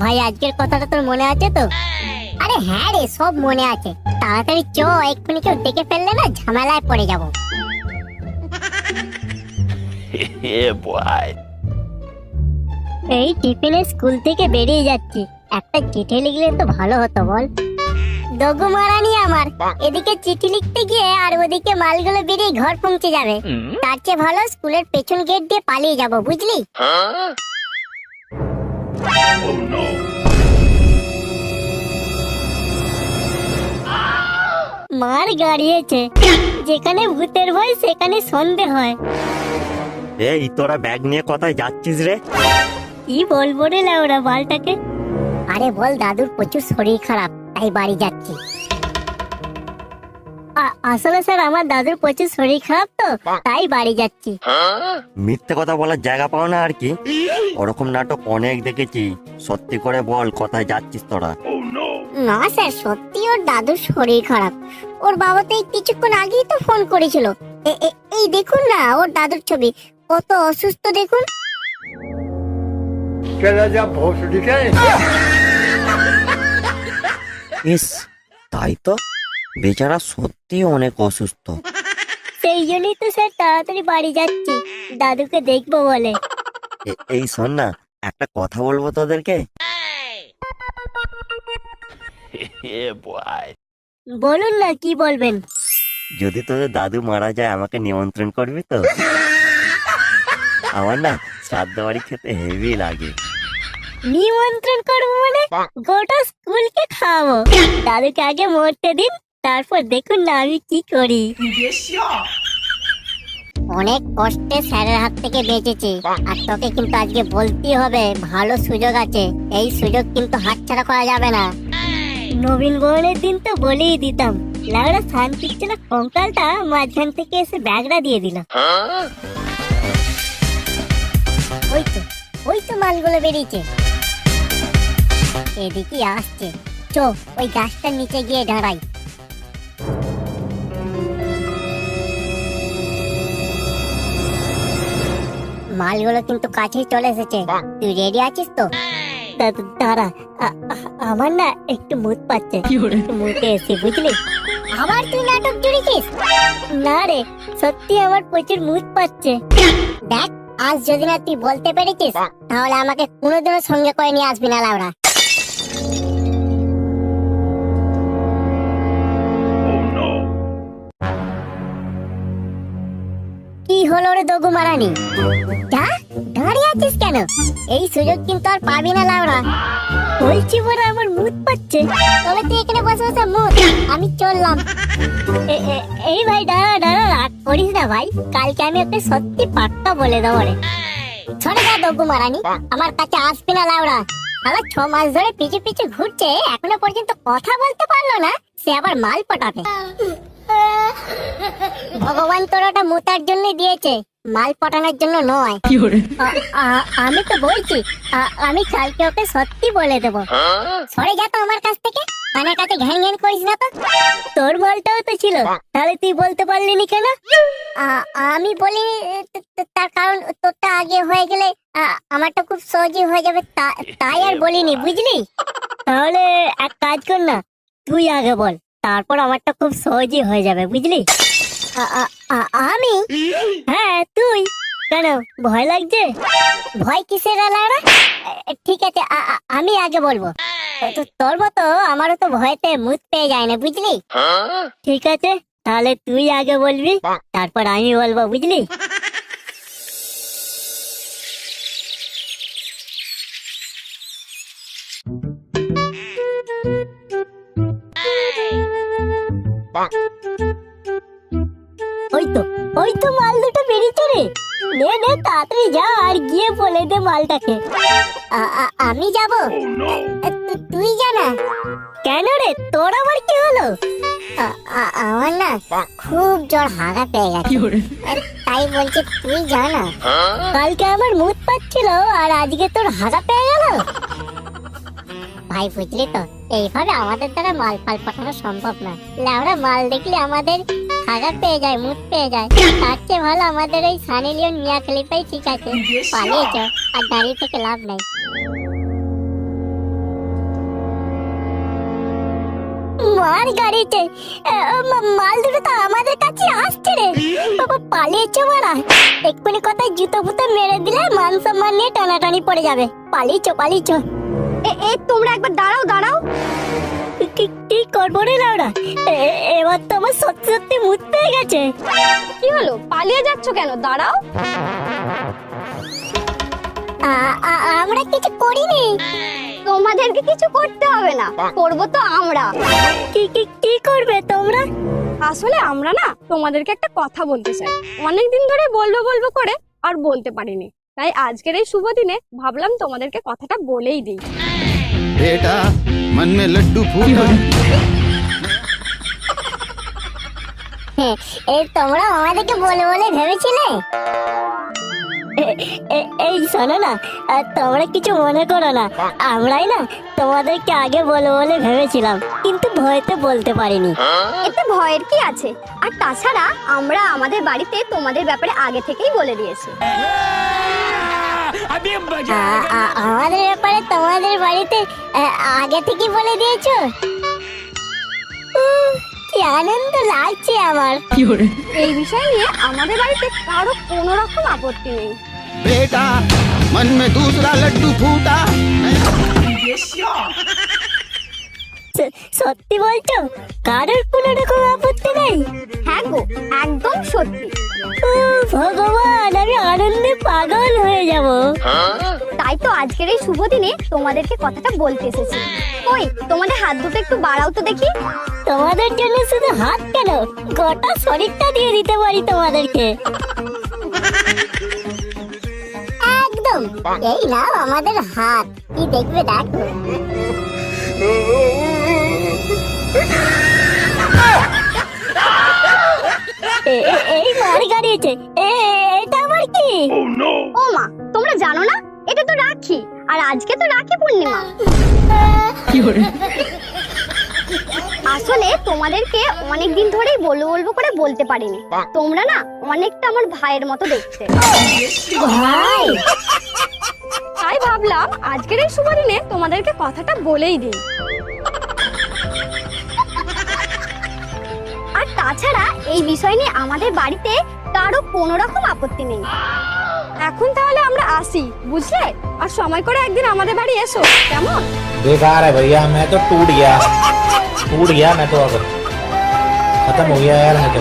ভাই আজকের কথাটা তোর মনে আছে তো? আরে হ্যাঁ রে, সব মনে আছে। তাড়াতাড়ি চ, এক্ষুনি কেউ ডেকে ফেললে না ঝামেলায় পড়ে যাব। এই টিফিনে স্কুল থেকে বেরিয়ে যাচ্ছি, একটা চিঠি লিখলে তো ভালো হতো বল। দগু মারানি আমার, এদিকে চিঠি লিখতে গিয়ে আর ওদিকে মালগুলো বেরিয়ে ঘর পৌঁছে যাবে। তার চেয়ে ভালো স্কুলের পেছন গেট দিয়ে পালিয়ে যাব, বুঝলি? মার গাড়িয়েছে, যেখানে ভূতের ভয় সেখানে সন্দেহ হয়। এই তোরা ব্যাগ নিয়ে কোথায় যাচ্ছিস রে? কি বলবো রে লাউরা বালটাকে। আরে বল, দাদুর প্রচুর শরীর খারাপ, তাই বাড়ি যাচ্ছি। আসলে স্যার আমার দাদুর প্রচুর শরীর খারাপ তো, তাই বাড়ি যাচ্ছি। মিথ্যে কথা বলার জায়গা পাও না আর কি। ওরকম নাটক অনেক দেখেছি। সত্যি করে বল কোথায় যাচ্ছিস তোরা? না স্যার, সত্যি ওর দাদুর শরীর খারাপ। ওর বাবা তো এই কিছুক্ষণ আগেই তো ফোন করেছিল। এই দেখুন না ওর দাদুর ছবি, কত অসুস্থ দেখুন। ইস, তাই তো, বেচারা সত্যি অনেক অসুস্থ। সেই জন্যই তো স্যার তাড়াতাড়ি বাড়ি যাচ্ছি, দাদুকে দেখবো বলে। এই শোন না, একটা কথা বলবো তোদেরকে। বলুন না, কি বলবেন? যদি তোদের দাদু মারা যায় আমাকে নিমন্ত্রণ করবি তো? আমার না শ্রাদ্ধ বাড়ি খেতে হেভি লাগে। নিমন্ত্রণ করবো মানে? গোটা স্কুলকে খাওয়াবো। দাদুকে আগে মরতে দিন, তারপর দেখুন না আমি কি করি। অনেক কষ্টে স্যারের হাত থেকে বেঁচেছি, আর তোকে কিন্তু আজকে বলতেই হবে, ভালো সুযোগ আছে। এই সুযোগ কিন্তু হাতছাড়া করা যাবে না। নবীন বরণের দিন তো বলেই দিতাম, লাউড়া শান্তির জন্য কঙ্কালটা মাঝখান থেকে এসে ব্যাগটা দিয়ে দিল। ওই তো মালগুলো বেরিয়েছে, এদিকে আসছে। চো, ওই গাছটার নিচে গিয়ে দাঁড়াই। মালগুলো কিন্তু কাছেই চলে এসেছে, তুই রেডি আছিস তো? দাঁড়া, আমার না একটু মুদ পাচ্ছে, মুদে এসে বুঝলি। আবার তুই নাটক জুড়েছিস? না রে, সত্যি আমার প্রচুর মুদ পাচ্ছে। দেখ, আজ যদি না তুই বলতে পেরেছিস, তাহলে আমাকে কোনোদিনও সঙ্গে করে নিয়ে আসবি না লাউড়া। কি হলো রে দগু মারানি? যা, দাঁড়িয়ে আছিস কেন? এই সুযোগ কিন্তু আর পাবি না লাউড়া। বলছি বড় আমার মুদ পাচ্ছে, তবে তুই এখানে বসে বসে মুদ, আমি চললাম। এই ভাই দাঁড়া, রাগ করিস না ভাই, কালকে আমি ওকে সত্যি পাক্কা বলে দেবো রে। সরে যা দগু মারানি, আমার কাছে আসবি না লাউড়া। শালা 6 মাস ধরে পিছু পিছু ঘুরছে, এখনো পর্যন্ত কথা বলতে পারলো না, সে আবার মাল পটাবে। ভগবান তোর ওটা মুতার জন্য দিয়েছে, মাল পটানোর জন্য নয়। আমি তো বলছি আমি কালকে ওকে সত্যি বলে দেবো। সরে যা তো আমার কাছ থেকে, কানের কাছে ঘ্যান ঘ্যান করিস না তো। তোর মালটাও তো ছিল, তাহলে তুই বলতে পারলি নি কেন? আমি বলি তার কারণ তোরটা আগে হয়ে গেলে আমারটা খুব সহজে হয়ে যাবে, তাই আর বলিনি, বুঝলি? তাহলে এক কাজ কর না, তুই আগে বল, তারপর আমারটা খুব সহজেই হয়ে যাবে, বুঝলি? আমি? হ্যাঁ তুই। কেন, ভয় লাগছে? ভয় কিসের আলাদা? ঠিক আছে, আমি আগে বলবো। তোর মতো আমারও তো ভয়তে মুখ পেয়ে যায় না, বুঝলি? ঠিক আছে, তাহলে তুই আগে বলবি, তারপর আমি বলবো, বুঝলি? ওই তো মাল দুটো বেরিয়েছে রে। নে তাড়াতাড়ি যা আর গিয়ে বলে দে মালটাকে। আমি যাব? তুই জানা। কেন রে, তোর আবার কি হলো? আমার না খুব জ্বর, হাগা পেয়ে গেছে, তাই বলছি তুই জানা। কালকে আমার মুড পাচ্ছিল আর আজকে তোর হাগা পেয়ে গেল। ভাই বুঝলি তো, এইভাবে আমাদের দ্বারা মাল পাঠানো সম্ভব না। আমরা মাল দেখলে আমাদের হাগা পেয়ে যায়, মুখ পেয়ে যায়। তার চেয়ে ভালো আমাদের এই সানি লিওন মিয়া খলিফাই ঠিক আছে। পালিয়ে চ, আর দাঁড়িয়ে থেকে লাভ নাই। মার গাড়িতে মাল দুটো তো আমাদের কাছে আসছে রে। বাবা পালিয়েছো মারা, এক্ষুনি কথায় জুতো ফুতো মেরে দিলে মান সম্মান নিয়ে টানাটানি পড়ে যাবে। পালিয়েছো। তোমরা একবার দাঁড়াও দাঁড়াও। কি করবো রে লাউড়া, এবার তো আমার সত্যি সত্যি মুখ পেয়ে গেছে। কি হলো, পালিয়ে যাচ্ছ কেন? দাঁড়াও। আমরা কিছু করিনি। তোমাদেরকে কিছু করতে হবে না, করবো তো আমরা। কি করবে তোমরা? আসলে আমরা না তোমাদেরকে একটা কথা বলতে চাই, অনেকদিন ধরে বলবো করে আর বলতে পারিনি। তাই আজকের এই শুভ দিনে ভাবলাম তোমাদেরকে কথাটা বলেই দিই। बेटा मन में लड्डू फूटा। এই তোমরা আমাদেরকে বলে ভেবেছিলে? এই শোনো না, তোমরা কিছু মনে করো না। আমরাই না তোমাদেরকে আগে বলে ভেবেছিলাম, কিন্তু ভয়তে বলতে পারিনি। এতে ভয়ের কি আছে? আর তাছাড়া আমরা আমাদের বাড়িতে তোমাদের ব্যাপারে আগে থেকেই বলে দিয়েছি। আমাদের ব্যাপারে তোমাদের বাড়িতে আগে থেকে বলে দিয়েছো? কি আনন্দ লাগছে আমার। এই বিষয় নিয়ে আমাদের বাড়িতে কারো কোনো রকম আপত্তি নেই। बेटा मन में दूसरा लड्डू फूटा। সত্যি বলছো? কারোর কোনো রকম আপত্তি নেই? হ্যাঁ গো, একদম সত্যি। ও ভগবান, আমি আনন্দে পাগল হয়ে যাব। তাই তো আজকের এই শুভ দিনে তোমাদেরকে কথাটা বলতে এসেছি। ওই তোমাদের হাত দুটো একটু বাড়াও তো দেখি। তোমাদের জন্য শুধু হাত কেন, গোটা শরীরটা দিয়ে দিতে পারি তোমাদেরকে। একদম, এই নাও আমাদের হাত, কি দেখবে দেখো। এই মার গাড়িয়েছে, এটা আবার কি? ও মা, তোমরা জানো না এটা তো রাখি, আর আজকে তো রাখি পূর্ণিমা। আসলে তোমাদেরকে অনেকদিন ধরেই বলবো করে বলতে পারিনি। তোমরা না অনেকটা আমার ভাইয়ের মতো দেখতে। ভাই, তাই ভাবলাম আজকের এই শুভ দিনে তোমাদেরকে কথাটা বলেই দিই। আর তাছাড়া এই বিষয় নিয়ে আমাদের বাড়িতে কারো কোনো রকম আপত্তি নেই। এখন তাহলে আমরা আসি, বুঝলে? আর সময় করে একদিন আমাদের বাড়ি এসো, কেমন? बेकार है भैया, मैं तो टूट गया मैं तो अब खत्म हो गया यार मैं तो।